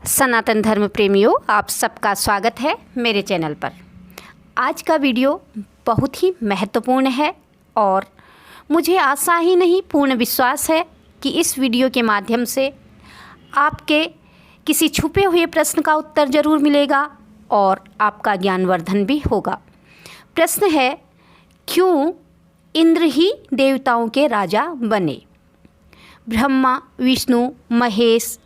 सनातन धर्म प्रेमियों, आप सबका स्वागत है मेरे चैनल पर। आज का वीडियो बहुत ही महत्वपूर्ण है और मुझे आशा ही नहीं पूर्ण विश्वास है कि इस वीडियो के माध्यम से आपके किसी छुपे हुए प्रश्न का उत्तर ज़रूर मिलेगा और आपका ज्ञानवर्धन भी होगा। प्रश्न है, क्यों इंद्र ही देवताओं के राजा बने? ब्रह्मा, विष्णु, महेश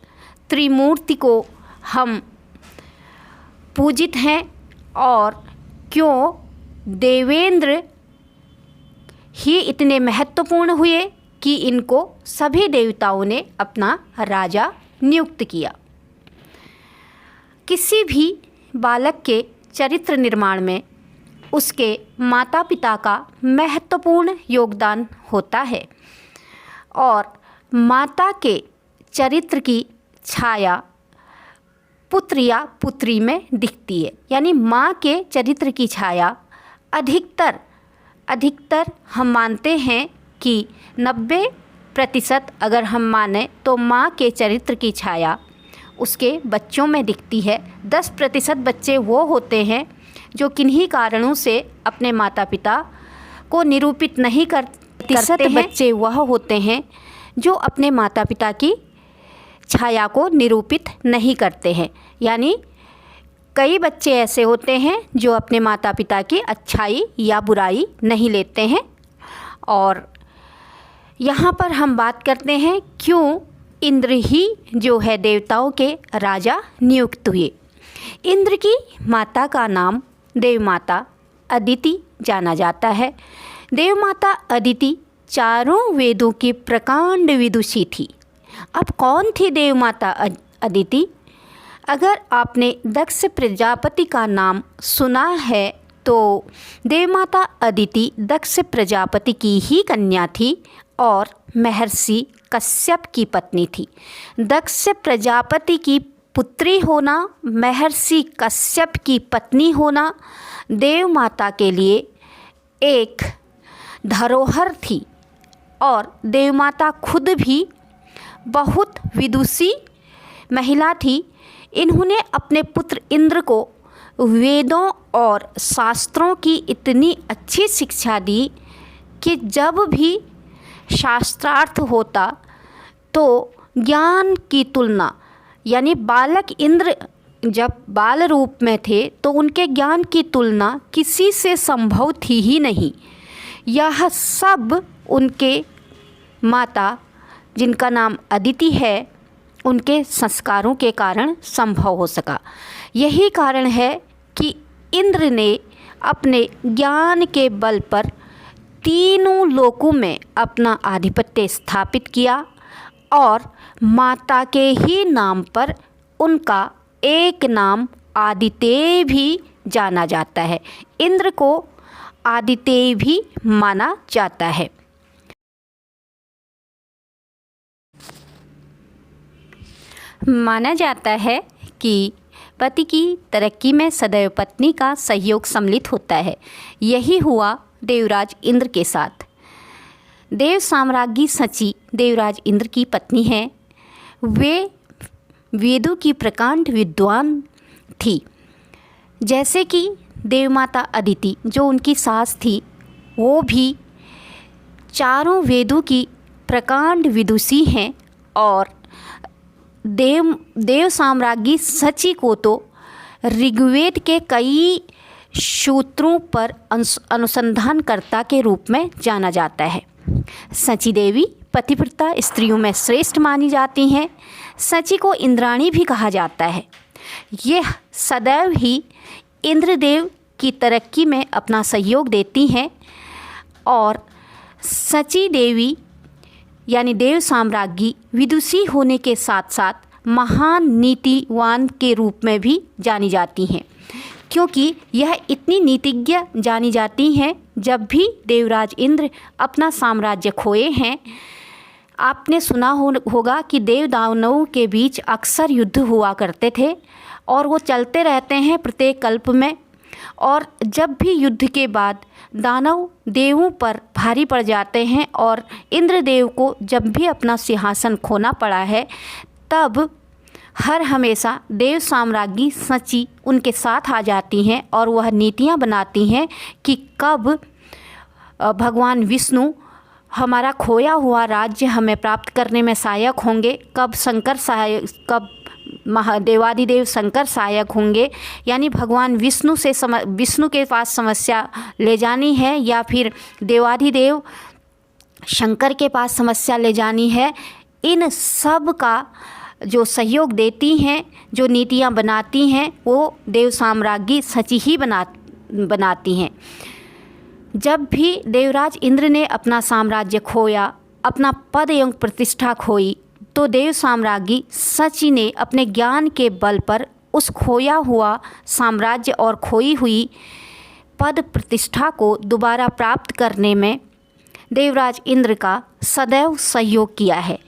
त्रिमूर्ति को हम पूजित हैं और क्यों देवेंद्र ही इतने महत्वपूर्ण हुए कि इनको सभी देवताओं ने अपना राजा नियुक्त किया। किसी भी बालक के चरित्र निर्माण में उसके माता पिता का महत्वपूर्ण योगदान होता है और माता के चरित्र की छाया पुत्र या पुत्री में दिखती है। यानी माँ के चरित्र की छाया अधिकतर हम मानते हैं कि 90% अगर हम माने तो माँ के चरित्र की छाया उसके बच्चों में दिखती है। 10% बच्चे वो होते हैं जो किन्हीं कारणों से अपने माता पिता को निरूपित नहीं करते हैं। बच्चे वह होते हैं जो अपने माता पिता की छाया को निरूपित नहीं करते हैं। यानी कई बच्चे ऐसे होते हैं जो अपने माता पिता की अच्छाई या बुराई नहीं लेते हैं। और यहाँ पर हम बात करते हैं क्यों इंद्र ही जो है देवताओं के राजा नियुक्त हुए। इंद्र की माता का नाम देवमाता अदिति जाना जाता है। देवमाता अदिति चारों वेदों की प्रकांड विदुषी थी। अब कौन थी देवमाता अदिति? अगर आपने दक्ष प्रजापति का नाम सुना है तो देवमाता अदिति दक्ष प्रजापति की ही कन्या थी और महर्षि कश्यप की पत्नी थी। दक्ष प्रजापति की पुत्री होना, महर्षि कश्यप की पत्नी होना देवमाता के लिए एक धरोहर थी और देवमाता खुद भी बहुत विदुषी महिला थी। इन्होंने अपने पुत्र इंद्र को वेदों और शास्त्रों की इतनी अच्छी शिक्षा दी कि जब भी शास्त्रार्थ होता तो ज्ञान की तुलना, यानी बालक इंद्र जब बाल रूप में थे तो उनके ज्ञान की तुलना किसी से संभव थी ही नहीं। यह सब उनके माता, जिनका नाम अदिति है, उनके संस्कारों के कारण संभव हो सका। यही कारण है कि इंद्र ने अपने ज्ञान के बल पर तीनों लोकों में अपना आधिपत्य स्थापित किया और माता के ही नाम पर उनका एक नाम आदित्य भी जाना जाता है। इंद्र को आदित्य भी माना जाता है। माना जाता है कि पति की तरक्की में सदैव पत्नी का सहयोग सम्मिलित होता है। यही हुआ देवराज इंद्र के साथ। देव साम्राज्ञी सची देवराज इंद्र की पत्नी है। वे वेदों की प्रकांड विद्वान थी। जैसे कि देवमाता अदिति जो उनकी सास थी, वो भी चारों वेदों की प्रकांड विदुषी हैं और देव साम्राज्ञी सची को तो ऋग्वेद के कई सूत्रों पर अनुसंधानकर्ता के रूप में जाना जाता है। सची देवी पतिव्रता स्त्रियों में श्रेष्ठ मानी जाती हैं। सची को इंद्राणी भी कहा जाता है। यह सदैव ही इंद्रदेव की तरक्की में अपना सहयोग देती हैं और सची देवी यानी देव साम्राज्ञी विदुषी होने के साथ साथ महान नीतिवान के रूप में भी जानी जाती हैं, क्योंकि यह इतनी नीतिज्ञ जानी जाती हैं। जब भी देवराज इंद्र अपना साम्राज्य खोए हैं, आपने सुना होगा कि देव दानवों के बीच अक्सर युद्ध हुआ करते थे और वो चलते रहते हैं प्रत्येक कल्प में। और जब भी युद्ध के बाद दानव देवों पर भारी पड़ जाते हैं और इंद्रदेव को जब भी अपना सिंहासन खोना पड़ा है, तब हर हमेशा देव साम्राज्ञी सची उनके साथ आ जाती हैं और वह नीतियाँ बनाती हैं कि कब भगवान विष्णु हमारा खोया हुआ राज्य हमें प्राप्त करने में सहायक होंगे, कब महादेवादिदेव शंकर सहायक होंगे, यानी भगवान विष्णु के पास समस्या ले जानी है या फिर देवादिदेव शंकर के पास समस्या ले जानी है। इन सब का जो सहयोग देती हैं, जो नीतियाँ बनाती हैं, वो देव साम्राज्ञी सची ही बनाती हैं। जब भी देवराज इंद्र ने अपना साम्राज्य खोया, अपना पद एवं प्रतिष्ठा खोई, तो देव साम्राज्ञी सची ने अपने ज्ञान के बल पर उस खोया हुआ साम्राज्य और खोई हुई पद प्रतिष्ठा को दोबारा प्राप्त करने में देवराज इंद्र का सदैव सहयोग किया है।